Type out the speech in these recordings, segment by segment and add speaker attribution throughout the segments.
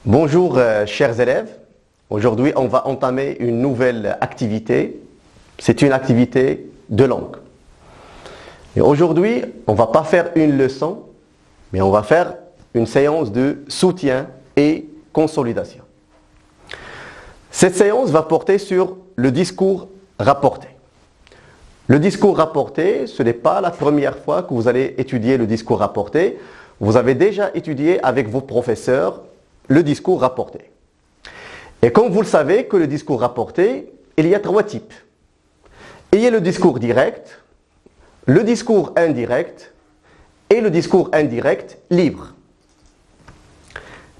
Speaker 1: Bonjour chers élèves, aujourd'hui on va entamer une nouvelle activité, c'est une activité de langue. Et aujourd'hui on ne va pas faire une leçon, mais on va faire une séance de soutien et consolidation. Cette séance va porter sur le discours rapporté. Le discours rapporté, ce n'est pas la première fois que vous allez étudier le discours rapporté, vous avez déjà étudié avec vos professeurs le discours rapporté. Et comme vous le savez que le discours rapporté, il y a trois types. Il y a le discours direct, le discours indirect et le discours indirect libre.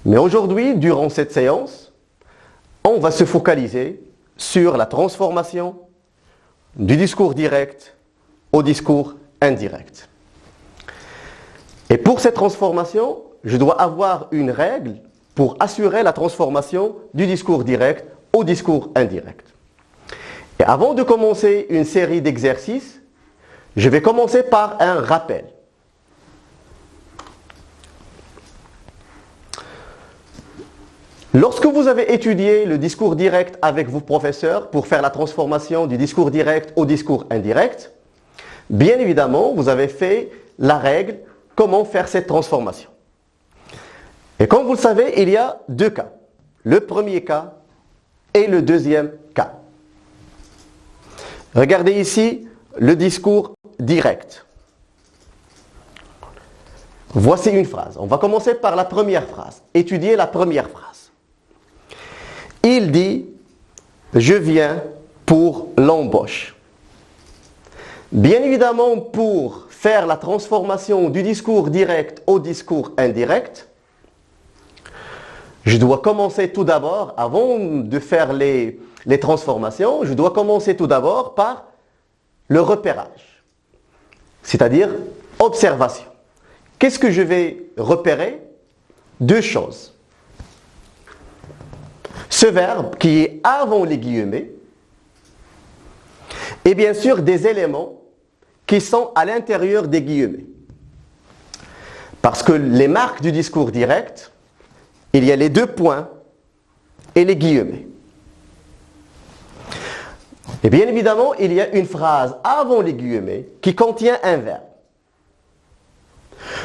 Speaker 1: Mais aujourd'hui, durant cette séance, on va se focaliser sur la transformation du discours direct au discours indirect. Et pour cette transformation, je dois avoir une règle pour assurer la transformation du discours direct au discours indirect. Et avant de commencer une série d'exercices, je vais commencer par un rappel. Lorsque vous avez étudié le discours direct avec vos professeurs pour faire la transformation du discours direct au discours indirect, bien évidemment, vous avez fait la règle comment faire cette transformation. Et comme vous le savez, il y a deux cas. Le premier cas et le deuxième cas. Regardez ici le discours direct. Voici une phrase. On va commencer par la première phrase. Étudiez la première phrase. Il dit « Je viens pour l'embauche ». Bien évidemment, pour faire la transformation du discours direct au discours indirect, je dois commencer tout d'abord, avant de faire les transformations, je dois commencer tout d'abord par le repérage, c'est-à-dire observation. Qu'est-ce que je vais repérer? Deux choses. Ce verbe qui est avant les guillemets et bien sûr des éléments qui sont à l'intérieur des guillemets. Parce que les marques du discours direct, il y a les deux points et les guillemets. Et bien évidemment, il y a une phrase avant les guillemets qui contient un verbe.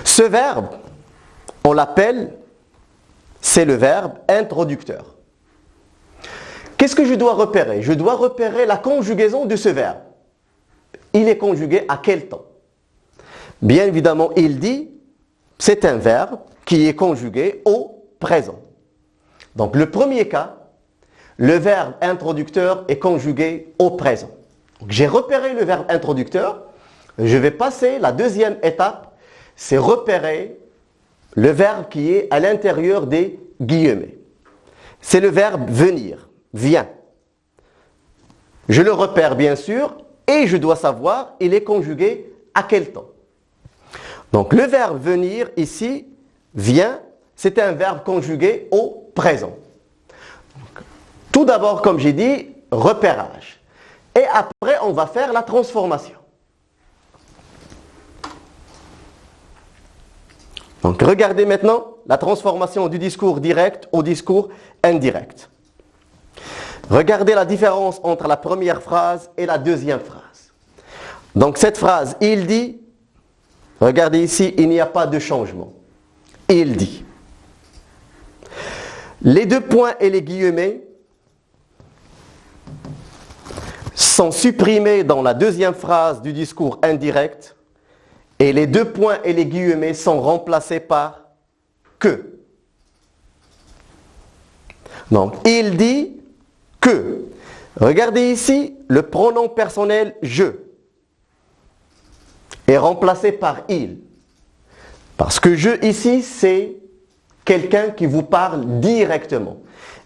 Speaker 1: Ce verbe, on l'appelle, c'est le verbe introducteur. Qu'est-ce que je dois repérer? Je dois repérer la conjugaison de ce verbe. Il est conjugué à quel temps? Bien évidemment, il dit, c'est un verbe qui est conjugué au présent. Donc le premier cas, le verbe introducteur est conjugué au présent. J'ai repéré le verbe introducteur, je vais passer la deuxième étape, c'est repérer le verbe qui est à l'intérieur des guillemets. C'est le verbe venir, vient. Je le repère bien sûr et je dois savoir il est conjugué à quel temps. Donc le verbe venir ici, vient, c'est un verbe conjugué au présent. Tout d'abord, comme j'ai dit, repérage. Et après, on va faire la transformation. Donc, regardez maintenant la transformation du discours direct au discours indirect. Regardez la différence entre la première phrase et la deuxième phrase. Donc, cette phrase, il dit, regardez ici, il n'y a pas de changement. Il dit. Les deux points et les guillemets sont supprimés dans la deuxième phrase du discours indirect et les deux points et les guillemets sont remplacés par que. Donc, il dit que. Regardez ici, le pronom personnel je est remplacé par il. Parce que je ici, c'est quelqu'un qui vous parle directement.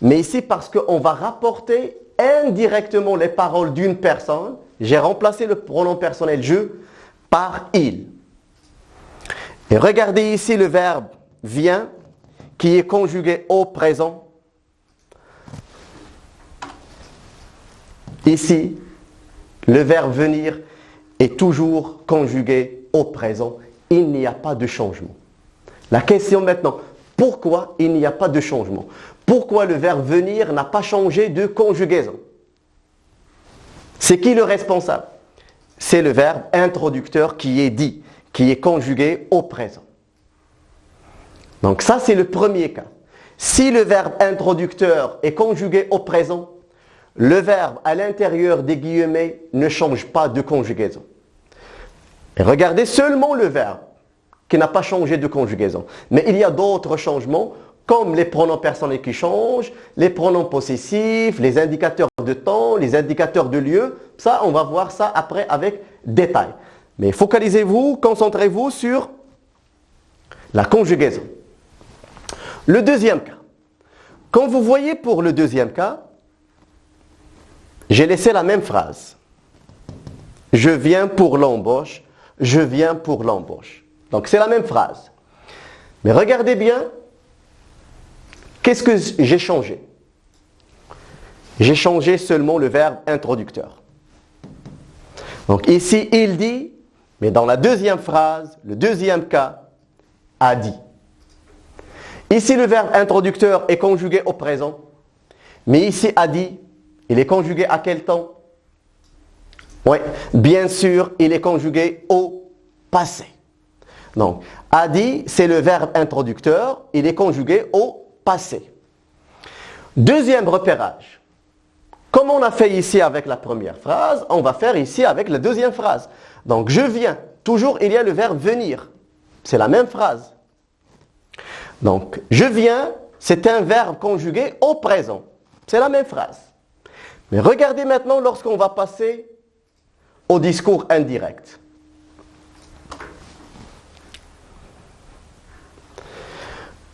Speaker 1: Mais ici, parce qu'on va rapporter indirectement les paroles d'une personne, j'ai remplacé le pronom personnel je par il. Et regardez ici le verbe vient qui est conjugué au présent. Ici, le verbe venir est toujours conjugué au présent. Il n'y a pas de changement. La question maintenant, pourquoi il n'y a pas de changement? Pourquoi le verbe venir n'a pas changé de conjugaison? C'est qui le responsable? C'est le verbe introducteur qui est dit, qui est conjugué au présent. Donc ça, c'est le premier cas. Si le verbe introducteur est conjugué au présent, le verbe à l'intérieur des guillemets ne change pas de conjugaison. Et regardez seulement le verbe qui n'a pas changé de conjugaison. Mais il y a d'autres changements, comme les pronoms personnels qui changent, les pronoms possessifs, les indicateurs de temps, les indicateurs de lieu. Ça, on va voir ça après avec détail. Mais focalisez-vous, concentrez-vous sur la conjugaison. Le deuxième cas. Quand vous voyez pour le deuxième cas, j'ai laissé la même phrase. Je viens pour l'embauche, je viens pour l'embauche. Donc c'est la même phrase. Mais regardez bien, qu'est-ce que j'ai changé? J'ai changé seulement le verbe introducteur. Donc ici, il dit, mais dans la deuxième phrase, le deuxième cas, a dit. Ici, le verbe introducteur est conjugué au présent. Mais ici, a dit, il est conjugué à quel temps? Oui, bien sûr, il est conjugué au passé. Donc, a dit, c'est le verbe introducteur, il est conjugué au passé. Deuxième repérage. Comme on a fait ici avec la première phrase, on va faire ici avec la deuxième phrase. Donc, je viens. Toujours, il y a le verbe venir. C'est la même phrase. Donc, je viens, c'est un verbe conjugué au présent. C'est la même phrase. Mais regardez maintenant lorsqu'on va passer au discours indirect.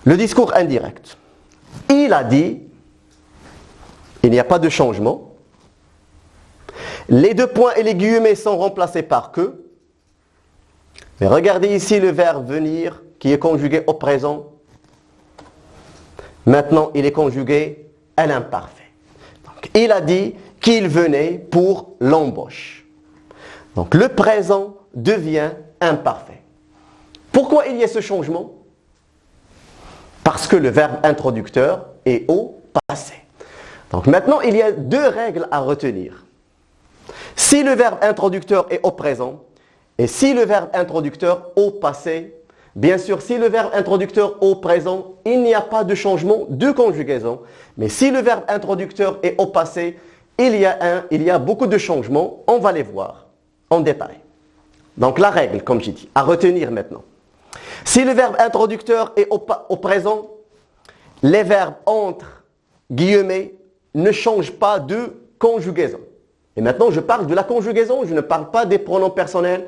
Speaker 1: Le discours indirect. Il a dit, il n'y a pas de changement. Les deux points et les guillemets sont remplacés par que. Mais regardez ici le verbe venir qui est conjugué au présent. Maintenant, il est conjugué à l'imparfait. Donc, il a dit qu'il venait pour l'embauche. Donc, le présent devient imparfait. Pourquoi il y a ce changement? Parce que le verbe introducteur est au passé. Donc, maintenant, il y a deux règles à retenir. Si le verbe introducteur est au présent et si le verbe introducteur au passé, bien sûr, si le verbe introducteur au présent, il n'y a pas de changement de conjugaison. Mais si le verbe introducteur est au passé, il y a beaucoup de changements. On va les voir en détail. Donc la règle, comme j'ai dit, à retenir maintenant. Si le verbe introducteur est au présent, les verbes entre guillemets ne changent pas de conjugaison. Et maintenant, je parle de la conjugaison, je ne parle pas des pronoms personnels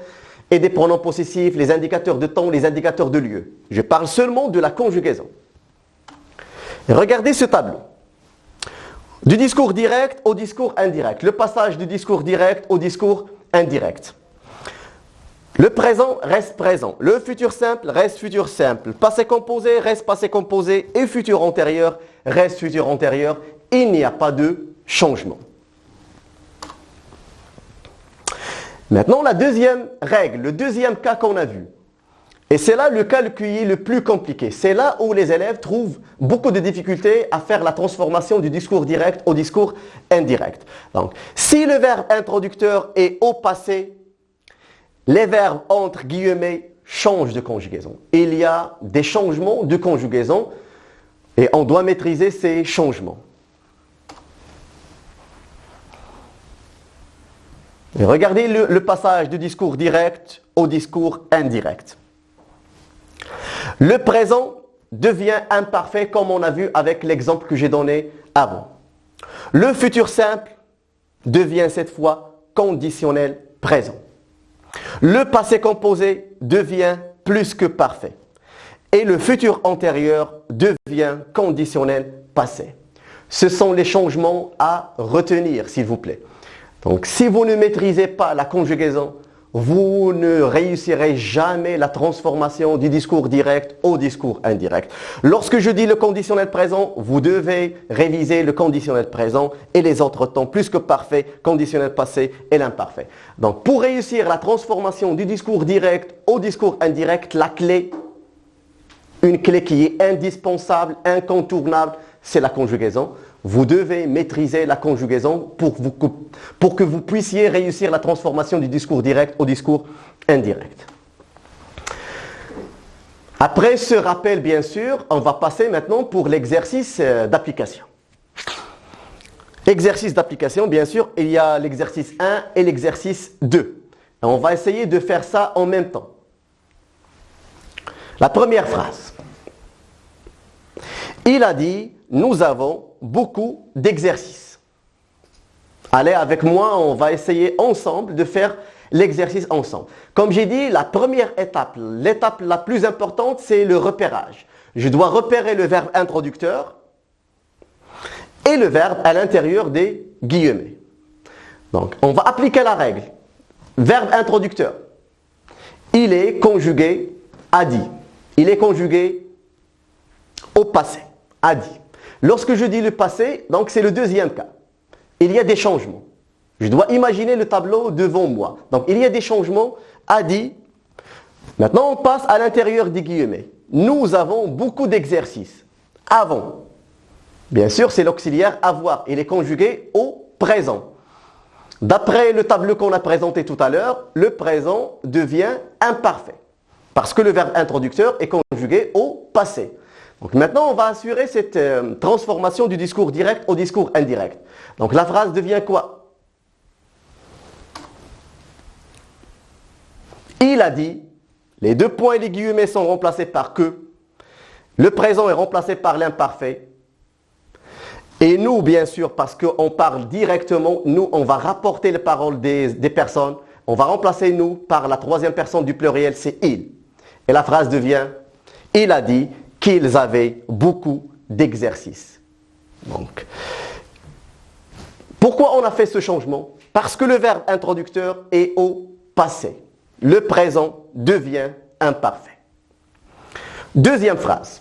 Speaker 1: et des pronoms possessifs, les indicateurs de temps, les indicateurs de lieu. Je parle seulement de la conjugaison. Et regardez ce tableau. Du discours direct au discours indirect. Le passage du discours direct au discours indirect. Le présent reste présent. Le futur simple reste futur simple. Passé composé reste passé composé. Et futur antérieur reste futur antérieur. Il n'y a pas de changement. Maintenant, la deuxième règle, le deuxième cas qu'on a vu. Et c'est là le cas qui est le plus compliqué. C'est là où les élèves trouvent beaucoup de difficultés à faire la transformation du discours direct au discours indirect. Donc, si le verbe introducteur est au passé, les verbes entre guillemets changent de conjugaison. Il y a des changements de conjugaison et on doit maîtriser ces changements. Et regardez le passage du discours direct au discours indirect. Le présent devient imparfait comme on a vu avec l'exemple que j'ai donné avant. Le futur simple devient cette fois conditionnel présent. Le passé composé devient plus que parfait. Et le futur antérieur devient conditionnel passé. Ce sont les changements à retenir, s'il vous plaît. Donc, si vous ne maîtrisez pas la conjugaison, vous ne réussirez jamais la transformation du discours direct au discours indirect. Lorsque je dis le conditionnel présent, vous devez réviser le conditionnel présent et les autres temps plus que parfait, conditionnel passé et l'imparfait. Donc, pour réussir la transformation du discours direct au discours indirect, la clé, une clé qui est indispensable, incontournable, c'est la conjugaison. Vous devez maîtriser la conjugaison pour que vous puissiez réussir la transformation du discours direct au discours indirect. Après ce rappel, bien sûr, on va passer maintenant pour l'exercice d'application. Exercice d'application, bien sûr, il y a l'exercice 1 et l'exercice 2. Et on va essayer de faire ça en même temps. La première phrase. Il a dit, nous avons beaucoup d'exercices. Allez, avec moi, on va essayer ensemble de faire l'exercice ensemble. Comme j'ai dit, la première étape, l'étape la plus importante, c'est le repérage. Je dois repérer le verbe introducteur et le verbe à l'intérieur des guillemets. Donc, on va appliquer la règle. Verbe introducteur. Il est conjugué a dit. Il est conjugué au passé. A dit. Lorsque je dis le passé, donc c'est le deuxième cas. Il y a des changements. Je dois imaginer le tableau devant moi. Donc il y a des changements. A dit. Maintenant on passe à l'intérieur des guillemets. Nous avons beaucoup d'exercices. Avons. Bien sûr, c'est l'auxiliaire avoir. Il est conjugué au présent. D'après le tableau qu'on a présenté tout à l'heure, le présent devient imparfait. Parce que le verbe introducteur est conjugué au passé. Donc maintenant, on va assurer cette transformation du discours direct au discours indirect. Donc la phrase devient quoi? Il a dit, les deux points et les guillemets sont remplacés par que, le présent est remplacé par l'imparfait. Et nous, bien sûr, parce qu'on parle directement, nous, on va rapporter les paroles des personnes. On va remplacer nous par la troisième personne du pluriel, c'est il. Et la phrase devient, il a dit qu'ils avaient beaucoup d'exercices. Donc, pourquoi on a fait ce changement? Parce que le verbe introducteur est au passé. Le présent devient imparfait. Deuxième phrase.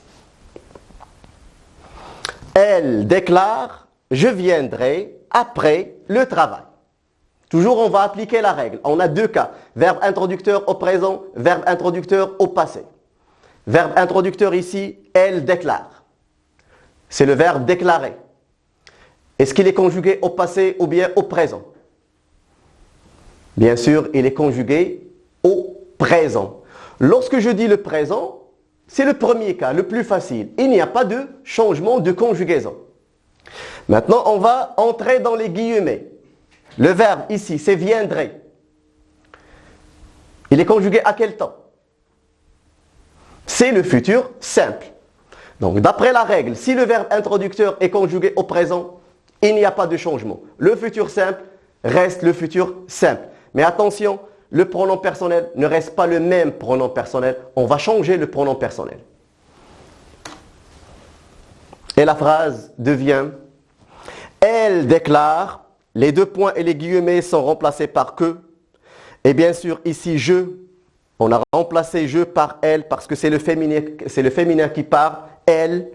Speaker 1: Elle déclare, je viendrai après le travail. Toujours, on va appliquer la règle. On a deux cas. Verbe introducteur au présent, verbe introducteur au passé. Verbe introducteur ici, elle déclare. C'est le verbe déclarer. Est-ce qu'il est conjugué au passé ou bien au présent? Bien sûr, il est conjugué au présent. Lorsque je dis le présent, c'est le premier cas, le plus facile. Il n'y a pas de changement de conjugaison. Maintenant, on va entrer dans les guillemets. Le verbe ici, c'est viendrait. Il est conjugué à quel temps? C'est le futur simple. Donc, d'après la règle, si le verbe introducteur est conjugué au présent, il n'y a pas de changement. Le futur simple reste le futur simple. Mais attention, le pronom personnel ne reste pas le même pronom personnel. On va changer le pronom personnel. Et la phrase devient, elle déclare, les deux points et les guillemets sont remplacés par que. Et bien sûr, ici, je, on a remplacé je par elle parce que c'est le féminin qui parle, elle.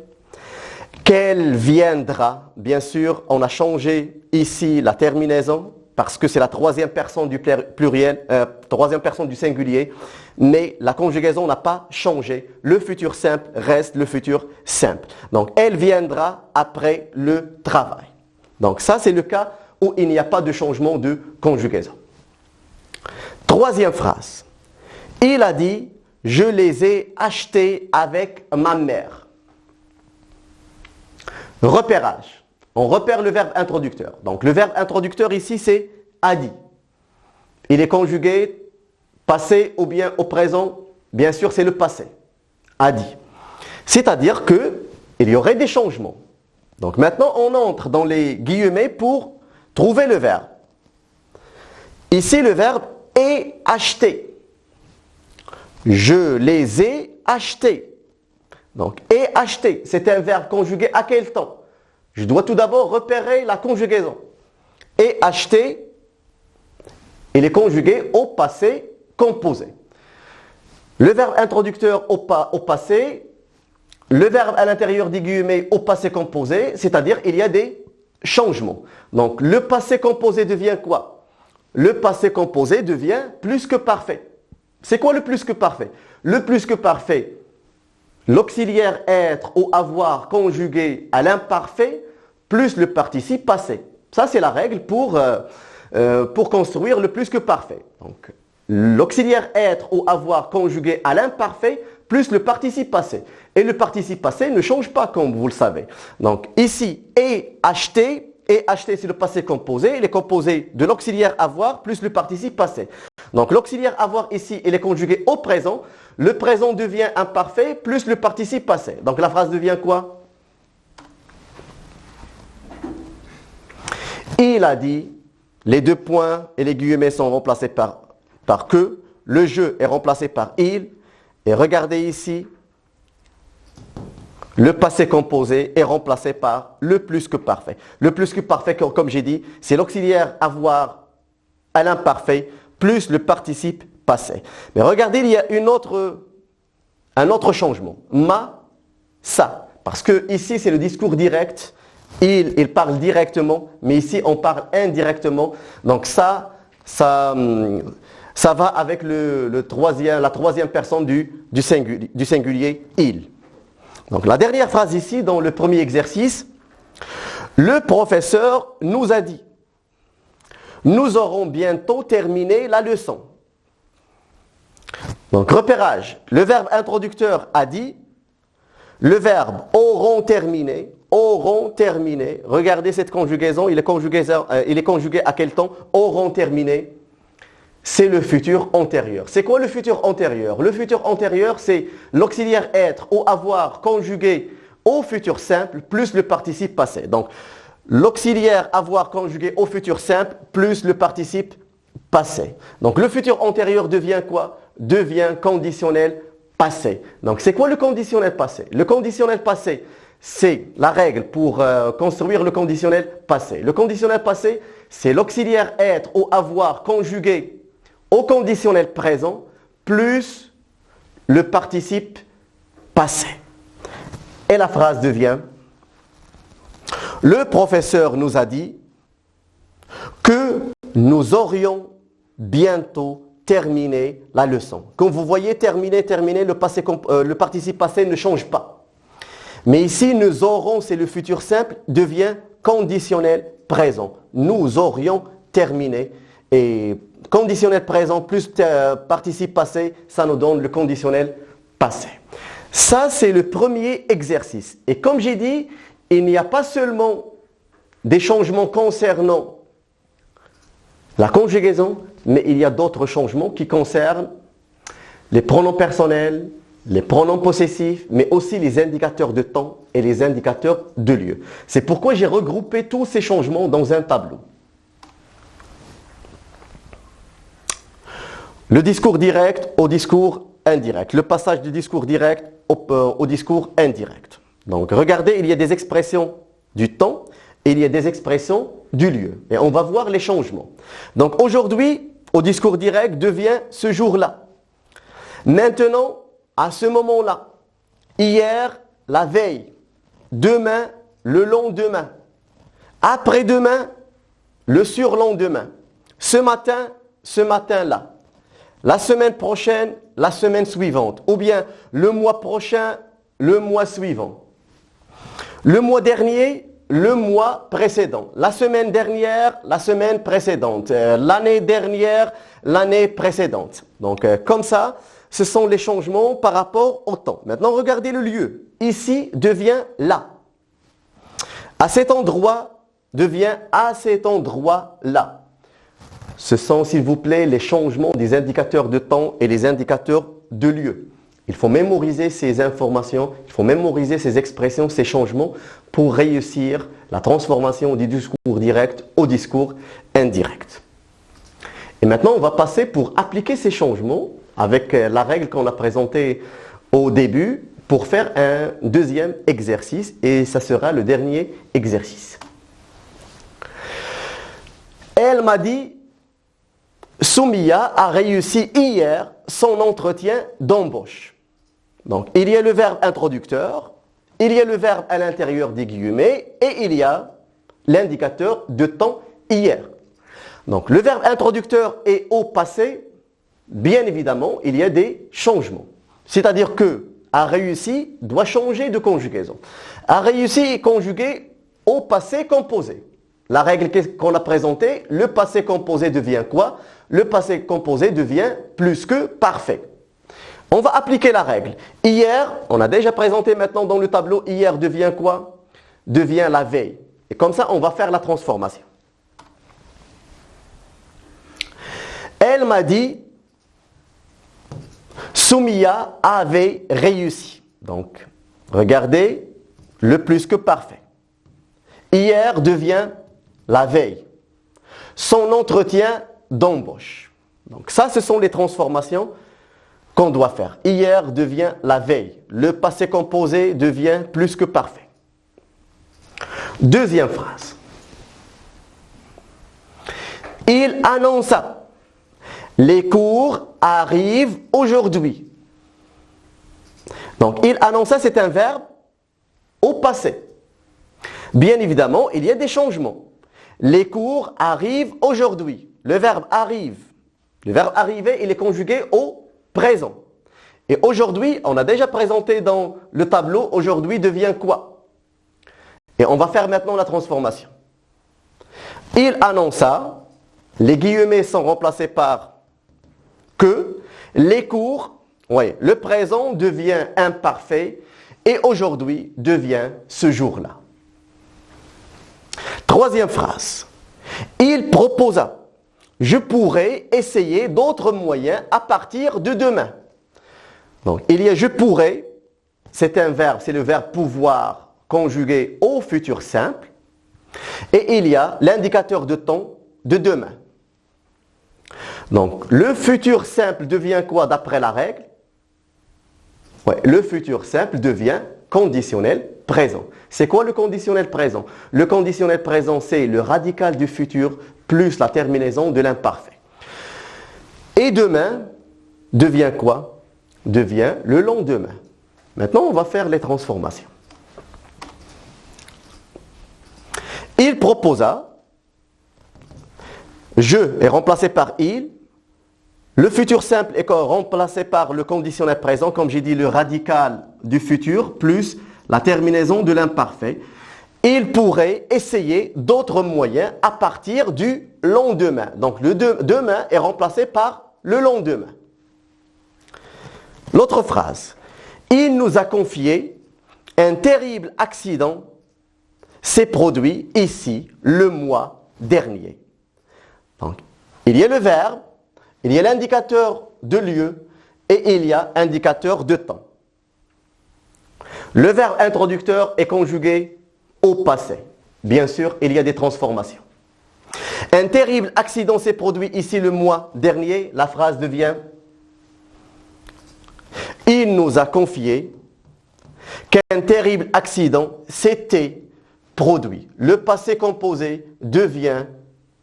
Speaker 1: Qu'elle viendra, bien sûr, on a changé ici la terminaison parce que c'est la troisième personne du pluriel, troisième personne du singulier, mais la conjugaison n'a pas changé. Le futur simple reste le futur simple. Donc, elle viendra après le travail. Donc, ça, c'est le cas où il n'y a pas de changement de conjugaison. Troisième phrase. Il a dit, je les ai achetés avec ma mère. Repérage. On repère le verbe introducteur. Donc le verbe introducteur ici, c'est a dit. Il est conjugué passé ou bien au présent. Bien sûr, c'est le passé. A dit. C'est-à-dire qu'il y aurait des changements. Donc maintenant, on entre dans les guillemets pour trouver le verbe. Ici, le verbe est acheté. Je les ai achetés. Donc, est acheté, c'est un verbe conjugué à quel temps? Je dois tout d'abord repérer la conjugaison. Et acheter, il est conjugué au passé composé. Le verbe introducteur au passé, le verbe à l'intérieur des guillemets au passé composé, c'est-à-dire il y a des changements. Donc le passé composé devient quoi? Le passé composé devient plus que parfait. C'est quoi le plus que parfait? Le plus que parfait l'auxiliaire être ou avoir conjugué à l'imparfait plus le participe passé. Ça, c'est la règle pour construire le plus que parfait. Donc, l'auxiliaire être ou avoir conjugué à l'imparfait plus le participe passé. Et le participe passé ne change pas, comme vous le savez. Donc, ici, et acheter c'est le passé composé. Il est composé de l'auxiliaire avoir plus le participe passé. Donc, l'auxiliaire avoir ici, il est conjugué au présent. Le présent devient imparfait plus le participe passé. Donc, la phrase devient quoi? Il a dit, les deux points et les guillemets sont remplacés par que. Le jeu est remplacé par il. Et regardez ici, le passé composé est remplacé par le plus que parfait. Le plus que parfait, comme j'ai dit, c'est l'auxiliaire avoir à l'imparfait plus le participe passé. Mais regardez, il y a un autre changement. Ça. Parce que ici, c'est le discours direct. Il parle directement, mais ici, on parle indirectement. Donc ça va avec la troisième personne du singulier il. Donc la dernière phrase ici, dans le premier exercice, le professeur nous a dit, nous aurons bientôt terminé la leçon. Donc repérage, le verbe introducteur a dit, le verbe auront terminé, regardez cette conjugaison, il est conjugué à quel temps? Auront terminé. C'est le futur antérieur. C'est quoi le futur antérieur? Le futur antérieur, c'est l'auxiliaire être ou avoir conjugué au futur simple plus le participe passé. Donc, l'auxiliaire avoir conjugué au futur simple plus le participe passé. Donc, le futur antérieur devient quoi? Devient conditionnel passé. Donc, c'est quoi le conditionnel passé? Le conditionnel passé, c'est la règle pour construire le conditionnel passé. Le conditionnel passé, c'est l'auxiliaire être ou avoir conjugué au conditionnel présent plus le participe passé. Et la phrase devient, le professeur nous a dit que nous aurions bientôt terminé la leçon. Comme vous voyez, terminer, le participe passé ne change pas. Mais ici, nous aurons, c'est le futur simple, devient conditionnel présent. Nous aurions terminé. Et conditionnel présent plus participe passé, ça nous donne le conditionnel passé. Ça, c'est le premier exercice. Et comme j'ai dit, il n'y a pas seulement des changements concernant la conjugaison, mais il y a d'autres changements qui concernent les pronoms personnels, les pronoms possessifs, mais aussi les indicateurs de temps et les indicateurs de lieu. C'est pourquoi j'ai regroupé tous ces changements dans un tableau. Le discours direct au discours indirect. Le passage du discours direct au discours indirect. Donc regardez, il y a des expressions du temps et il y a des expressions du lieu. Et on va voir les changements. Donc aujourd'hui, au discours direct devient ce jour-là. Maintenant, à ce moment-là. Hier, la veille. Demain, le lendemain. Après-demain, le surlendemain. Ce matin, ce matin-là. La semaine prochaine, la semaine suivante. Ou bien le mois prochain, le mois suivant. Le mois dernier, le mois précédent. La semaine dernière, la semaine précédente. L'année dernière, l'année précédente. Donc comme ça, ce sont les changements par rapport au temps. Maintenant, regardez le lieu. Ici devient là. À cet endroit devient à cet endroit-là. Ce sont, s'il vous plaît, les changements des indicateurs de temps et les indicateurs de lieu. Il faut mémoriser ces informations, il faut mémoriser ces expressions, ces changements pour réussir la transformation du discours direct au discours indirect. Et maintenant, on va passer pour appliquer ces changements avec la règle qu'on a présentée au début pour faire un deuxième exercice et ça sera le dernier exercice. Elle m'a dit, Soumia a réussi hier son entretien d'embauche. Donc, il y a le verbe introducteur, il y a le verbe à l'intérieur des guillemets et il y a l'indicateur de temps hier. Donc, le verbe introducteur est au passé, bien évidemment, il y a des changements. C'est-à-dire que, a réussi doit changer de conjugaison. A réussi est conjugué au passé composé. La règle qu'on a présentée, le passé composé devient quoi? Le passé composé devient plus que parfait. On va appliquer la règle. Hier, on a déjà présenté maintenant dans le tableau, hier devient quoi? Devient la veille. Et comme ça, on va faire la transformation. Elle m'a dit, Soumia avait réussi. Donc, regardez, le plus que parfait. Hier devient la veille. Son entretien d'embauche. Donc ça, ce sont les transformations qu'on doit faire. Hier devient la veille. Le passé composé devient plus que parfait. Deuxième phrase. Il annonça. Les cours arrivent aujourd'hui. Donc, il annonça, c'est un verbe au passé. Bien évidemment, il y a des changements. Les cours arrivent aujourd'hui. Le verbe arrive. Le verbe arriver, il est conjugué au présent. Et aujourd'hui, on a déjà présenté dans le tableau, aujourd'hui devient quoi? Et on va faire maintenant la transformation. Il annonça, les guillemets sont remplacés par que, les cours, oui, le présent devient imparfait et aujourd'hui devient ce jour-là. Troisième phrase. Il proposa. Je pourrais essayer d'autres moyens à partir de demain. Donc, il y a je pourrais, c'est un verbe, c'est le verbe pouvoir conjugué au futur simple. Et il y a l'indicateur de temps de demain. Donc, le futur simple devient quoi d'après la règle? Ouais, le futur simple devient conditionnel présent. C'est quoi le conditionnel présent? Le conditionnel présent, c'est le radical du futur plus la terminaison de l'imparfait. Et demain devient quoi? Devient le lendemain. Maintenant, on va faire les transformations. Il proposa, je est remplacé par il, le futur simple est remplacé par le conditionnel présent, comme j'ai dit, le radical du futur plus la terminaison de l'imparfait. Il pourrait essayer d'autres moyens à partir du lendemain. Donc le demain est remplacé par le lendemain. L'autre phrase. Il nous a confié un terrible accident s'est produit ici le mois dernier. Donc, il y a le verbe, il y a l'indicateur de lieu et il y a indicateur de temps. Le verbe introducteur est conjugué au passé. Bien sûr, il y a des transformations. Un terrible accident s'est produit ici le mois dernier. La phrase devient « Il nous a confié qu'un terrible accident s'était produit. » Le passé composé devient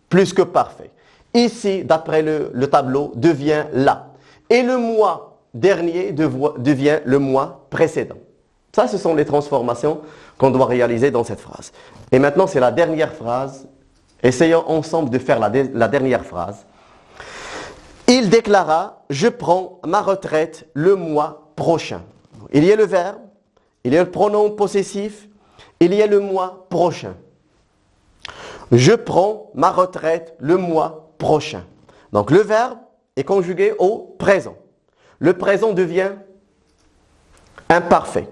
Speaker 1: plus que parfait. Ici, d'après le tableau, devient là. Et le mois dernier devient le mois précédent. Ça, ce sont les transformations qu'on doit réaliser dans cette phrase. Et maintenant, c'est la dernière phrase. Essayons ensemble de faire la dernière phrase. Il déclara, je prends ma retraite le mois prochain. Il y a le verbe, il y a le pronom possessif, il y a le mois prochain. Je prends ma retraite le mois prochain. Donc le verbe est conjugué au présent. Le présent devient imparfait.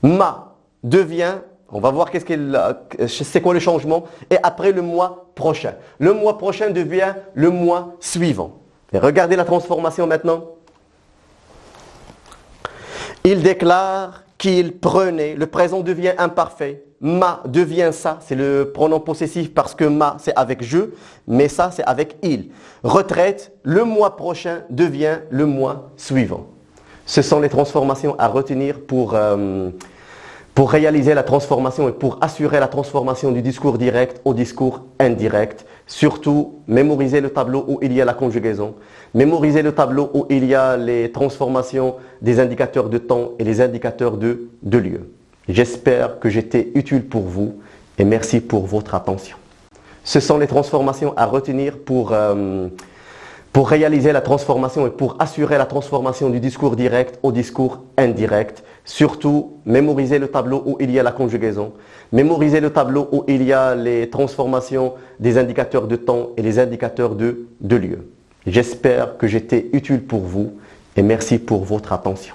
Speaker 1: Ma devient, on va voir c'est quoi le changement, et après le mois prochain. Le mois prochain devient le mois suivant. Et regardez la transformation maintenant. Il déclare qu'il prenait, le présent devient imparfait. Ma devient ça, c'est le pronom possessif parce que ma c'est avec je, mais ça c'est avec il. Retraite, le mois prochain devient le mois suivant. Ce sont les transformations à retenir pour pour réaliser la transformation et pour assurer la transformation du discours direct au discours indirect. Surtout, mémoriser le tableau où il y a la conjugaison, mémoriser le tableau où il y a les transformations des indicateurs de temps et les indicateurs de lieu. J'espère que j'étais utile pour vous et merci pour votre attention. Ce sont les transformations à retenir pour réaliser la transformation et pour assurer la transformation du discours direct au discours indirect. Surtout, mémorisez le tableau où il y a la conjugaison. Mémorisez le tableau où il y a les transformations des indicateurs de temps et les indicateurs de lieu. J'espère que j'étais utile pour vous et merci pour votre attention.